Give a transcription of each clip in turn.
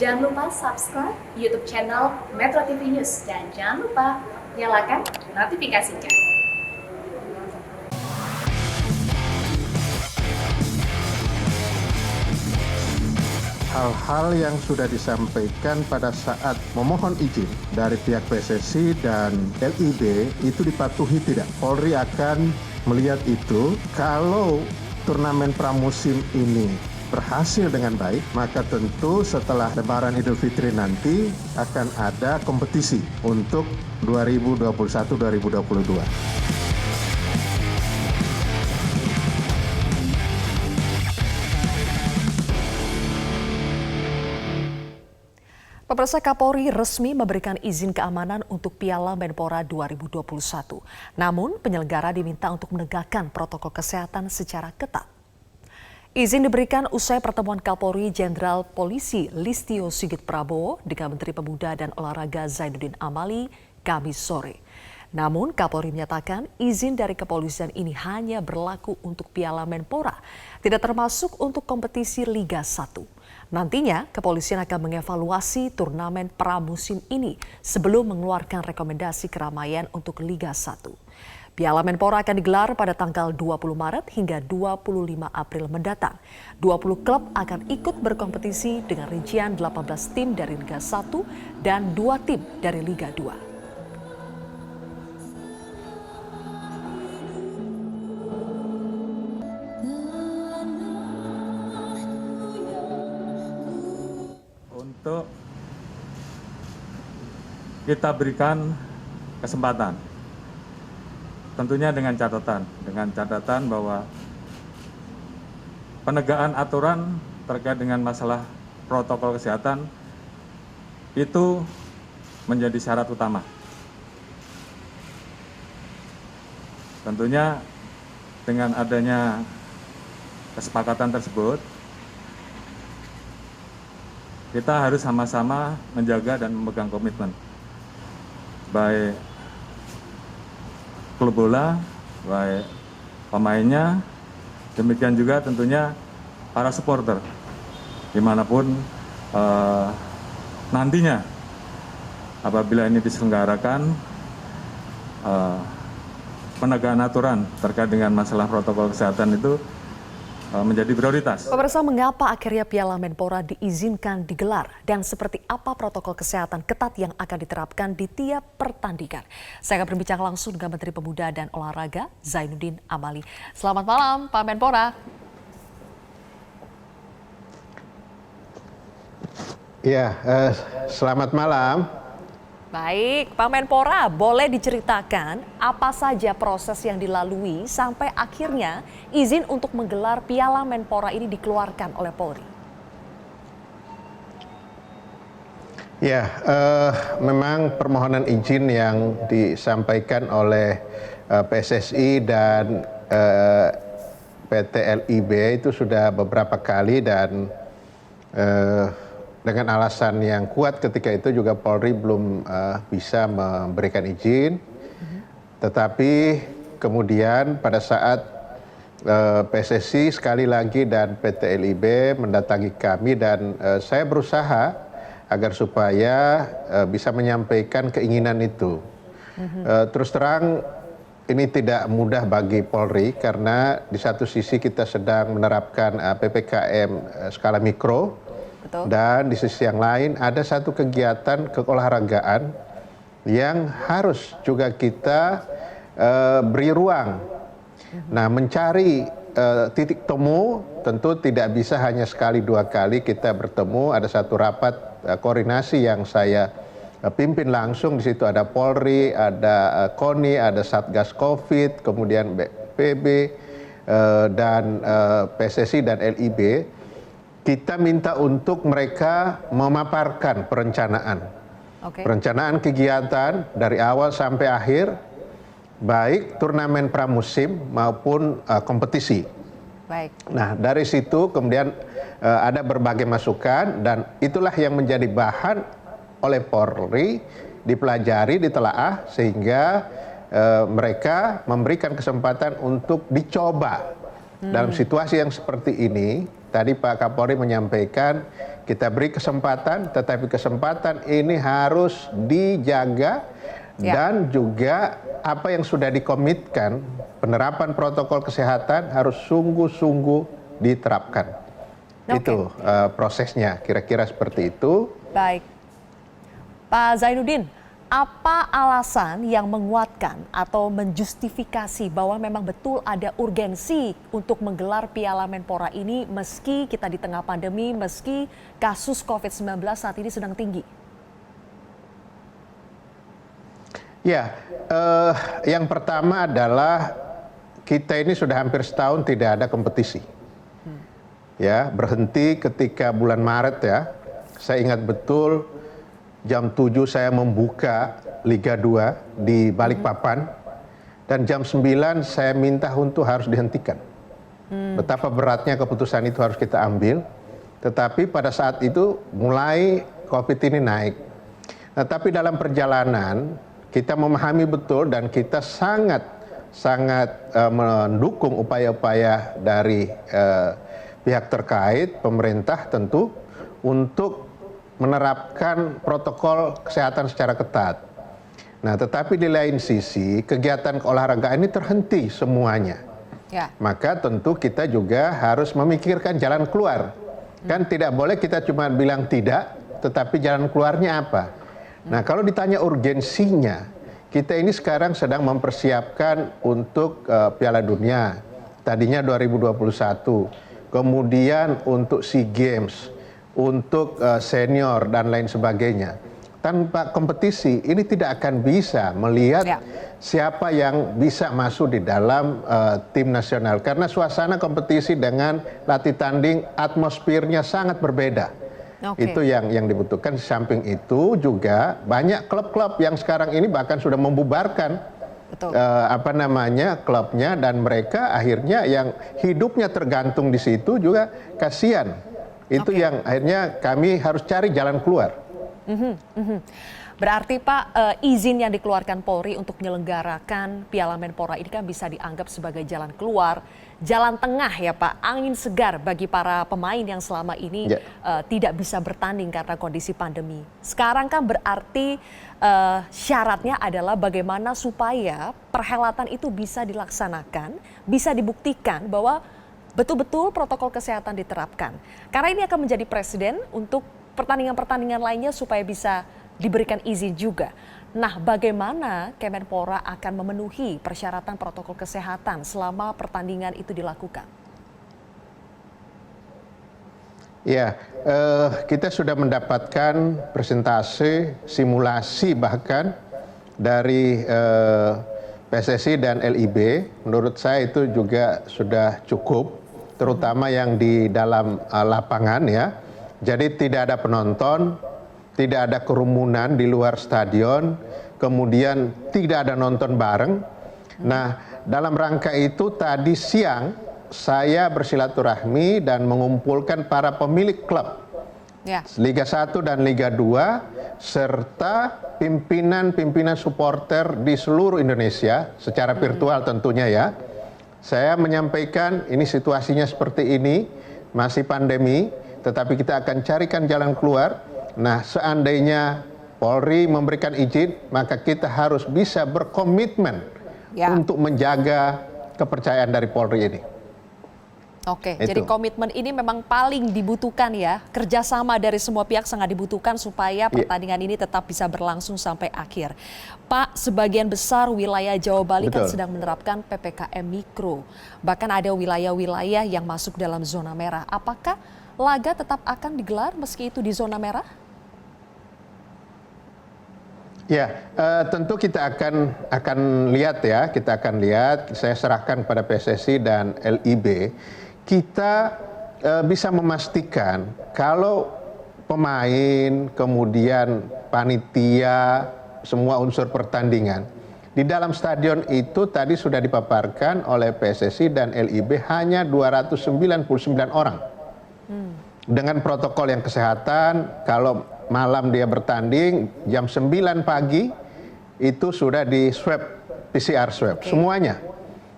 Jangan lupa subscribe YouTube channel Metro TV News dan jangan lupa nyalakan notifikasinya. Hal-hal yang sudah disampaikan pada saat memohon izin dari pihak PSSI dan LIB itu dipatuhi tidak? Polri akan melihat itu. Kalau turnamen pramusim ini berhasil dengan baik, maka tentu setelah Lebaran Idul Fitri nanti akan ada kompetisi untuk 2021-2022. Pemirsa, Kapolri resmi memberikan izin keamanan untuk Piala Menpora 2021. Namun, penyelenggara diminta untuk menegakkan protokol kesehatan secara ketat. Izin diberikan usai pertemuan Kapolri Jenderal Polisi Listio Sigit Prabowo dengan Menteri Pemuda dan Olahraga Zainuddin Amali Kamis sore. Namun, Kapolri menyatakan izin dari kepolisian ini hanya berlaku untuk Piala Menpora, tidak termasuk untuk kompetisi Liga 1. Nantinya, kepolisian akan mengevaluasi turnamen pramusim ini sebelum mengeluarkan rekomendasi keramaian untuk Liga 1. Piala Menpora akan digelar pada tanggal 20 Maret hingga 25 April mendatang. 20 klub akan ikut berkompetisi dengan rincian 18 tim dari Liga 1 dan 2 tim dari Liga 2. Untuk kita berikan kesempatan, tentunya dengan catatan bahwa penegakan aturan terkait dengan masalah protokol kesehatan itu menjadi syarat utama. Tentunya dengan adanya kesepakatan tersebut, kita harus sama-sama menjaga dan memegang komitmen. Baik klub bola, baik pemainnya, demikian juga tentunya para supporter. Dimanapun nantinya apabila ini diselenggarakan, penegakan aturan terkait dengan masalah protokol kesehatan itu menjadi prioritas. Pemirsa, mengapa akhirnya Piala Menpora diizinkan digelar dan seperti apa protokol kesehatan ketat yang akan diterapkan di tiap pertandingan? Saya akan berbincang langsung dengan Menteri Pemuda dan Olahraga Zainuddin Amali. Selamat malam, Pak Menpora. Ya, selamat malam. Baik, Pak Menpora, boleh diceritakan apa saja proses yang dilalui sampai akhirnya izin untuk menggelar Piala Menpora ini dikeluarkan oleh Polri? Ya, memang permohonan izin yang disampaikan oleh PSSI dan PT LIB itu sudah beberapa kali dan dengan alasan yang kuat ketika itu juga Polri belum bisa memberikan izin. Tetapi kemudian pada saat PSSI sekali lagi dan PT LIB mendatangi kami dan saya berusaha agar supaya bisa menyampaikan keinginan itu. Terus terang ini tidak mudah bagi Polri karena di satu sisi kita sedang menerapkan PPKM skala mikro. Betul. Dan di sisi yang lain ada satu kegiatan keolahragaan yang harus juga kita beri ruang. Nah, mencari titik temu tentu tidak bisa hanya sekali dua kali kita bertemu. Ada satu rapat koordinasi yang saya pimpin langsung. Di situ ada Polri, ada KONI, ada Satgas Covid, kemudian BPB dan PSSI dan LIB. Kita minta untuk mereka memaparkan perencanaan. Perencanaan kegiatan dari awal sampai akhir, baik turnamen pramusim maupun kompetisi. Baik. Nah, dari situ kemudian ada berbagai masukan dan itulah yang menjadi bahan oleh Polri, dipelajari, ditelaah sehingga mereka memberikan kesempatan untuk dicoba. Dalam situasi yang seperti ini, tadi Pak Kapolri menyampaikan kita beri kesempatan, tetapi kesempatan ini harus dijaga dan juga apa yang sudah dikomitkan, penerapan protokol kesehatan harus sungguh-sungguh diterapkan. Itu prosesnya, kira-kira seperti itu. Baik. Pak Zainuddin, apa alasan yang menguatkan atau menjustifikasi bahwa memang betul ada urgensi untuk menggelar Piala Menpora ini meski kita di tengah pandemi, meski kasus COVID-19 saat ini sedang tinggi? Ya, yang pertama adalah kita ini sudah hampir setahun tidak ada kompetisi. Ya, berhenti ketika bulan Maret ya. Saya ingat betul jam 7 saya membuka Liga 2 di Balikpapan dan jam 9 saya minta untuk harus dihentikan. Betapa beratnya keputusan itu harus kita ambil. Tetapi pada saat itu mulai COVID ini naik. Nah, tapi dalam perjalanan kita memahami betul dan kita sangat mendukung upaya-upaya dari pihak terkait, pemerintah tentu, untuk menerapkan protokol kesehatan secara ketat. Nah, tetapi di lain sisi kegiatan keolahragaan ini terhenti semuanya. Ya. Maka tentu kita juga harus memikirkan jalan keluar. Kan tidak boleh kita cuma bilang tidak, tetapi jalan keluarnya apa? Nah, kalau ditanya urgensinya, kita ini sekarang sedang mempersiapkan untuk Piala Dunia. Tadinya 2021, kemudian untuk SEA Games, untuk senior dan lain sebagainya. Tanpa kompetisi ini tidak akan bisa melihat siapa yang bisa masuk di dalam tim nasional. Karena suasana kompetisi dengan latih tanding atmosfernya sangat berbeda. Itu yang dibutuhkan. Di samping itu juga banyak klub-klub yang sekarang ini bahkan sudah membubarkan klubnya, dan mereka akhirnya yang hidupnya tergantung di situ juga kasihan. Itu yang akhirnya kami harus cari jalan keluar. Berarti Pak, izin yang dikeluarkan Polri untuk menyelenggarakan Piala Menpora ini kan bisa dianggap sebagai jalan keluar, jalan tengah ya Pak, angin segar bagi para pemain yang selama ini tidak bisa bertanding karena kondisi pandemi. Sekarang kan berarti syaratnya adalah bagaimana supaya perhelatan itu bisa dilaksanakan, bisa dibuktikan bahwa betul-betul protokol kesehatan diterapkan. Karena ini akan menjadi presiden untuk pertandingan-pertandingan lainnya supaya bisa diberikan izin juga. Nah, bagaimana Kemenpora akan memenuhi persyaratan protokol kesehatan selama pertandingan itu dilakukan? Ya, kita sudah mendapatkan presentase, simulasi bahkan dari PSSI dan LIB. Menurut saya itu juga sudah cukup, terutama yang di dalam lapangan ya. Jadi tidak ada penonton, tidak ada kerumunan di luar stadion, kemudian tidak ada nonton bareng. Nah, dalam rangka itu tadi siang saya bersilaturahmi dan mengumpulkan para pemilik klub Liga 1 dan Liga 2 serta pimpinan-pimpinan supporter di seluruh Indonesia secara virtual tentunya ya. Saya menyampaikan ini situasinya seperti ini, masih pandemi, tetapi kita akan carikan jalan keluar. Nah, seandainya Polri memberikan izin, maka kita harus bisa berkomitmen untuk menjaga kepercayaan dari Polri ini. Oke, jadi komitmen ini memang paling dibutuhkan ya. Kerjasama dari semua pihak sangat dibutuhkan supaya pertandingan ini tetap bisa berlangsung sampai akhir. Pak, sebagian besar wilayah Jawa Bali kan sedang menerapkan PPKM Mikro. Bahkan ada wilayah-wilayah yang masuk dalam zona merah. Apakah laga tetap akan digelar meski itu di zona merah? Ya, tentu kita akan lihat ya, saya serahkan kepada PSSI dan LIB. Kita bisa memastikan kalau pemain, kemudian panitia, semua unsur pertandingan di dalam stadion itu tadi sudah dipaparkan oleh PSSI dan LIB hanya 299 orang. Dengan protokol yang kesehatan, kalau malam dia bertanding jam 9 pagi itu sudah di swab, PCR swab semuanya.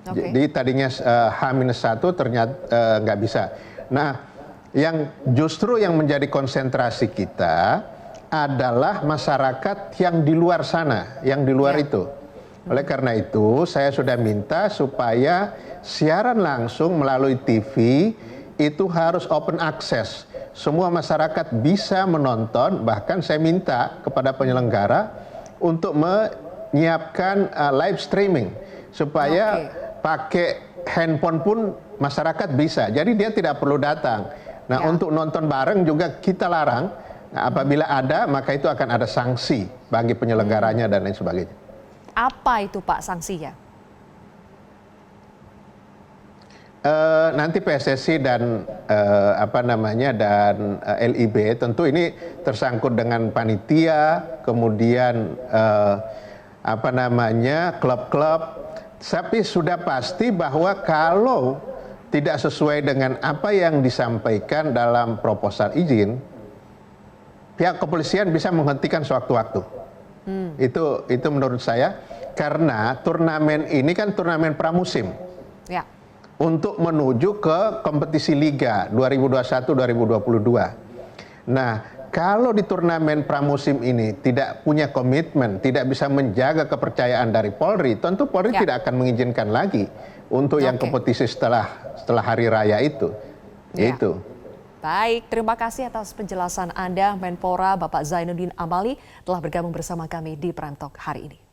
Jadi tadinya H-1 ternyata nggak bisa. Nah, Yang justru yang menjadi konsentrasi kita adalah masyarakat yang di luar sana, yang di luar itu. Oleh karena itu, saya sudah minta supaya siaran langsung melalui TV itu harus open access. Semua masyarakat bisa menonton, bahkan saya minta kepada penyelenggara untuk menyiapkan live streaming supaya pakai handphone pun masyarakat bisa. Jadi dia tidak perlu datang. Nah, untuk nonton bareng juga kita larang. Nah, apabila ada, maka itu akan ada sanksi bagi penyelenggaranya dan lain sebagainya. Apa itu Pak sanksinya? Nanti PSSI dan LIB tentu ini tersangkut dengan panitia, kemudian klub-klub. Tapi sudah pasti bahwa kalau tidak sesuai dengan apa yang disampaikan dalam proposal izin, pihak kepolisian bisa menghentikan sewaktu-waktu. Itu menurut saya, karena turnamen ini kan turnamen pramusim. Ya. Untuk menuju ke kompetisi Liga 2021-2022. Nah, kalau di turnamen pramusim ini tidak punya komitmen, tidak bisa menjaga kepercayaan dari Polri, tentu Polri tidak akan mengizinkan lagi untuk yang kompetisi setelah hari raya itu. Itu. Baik, terima kasih atas penjelasan Anda, Menpora Bapak Zainuddin Amali telah bergabung bersama kami di Prime Talk hari ini.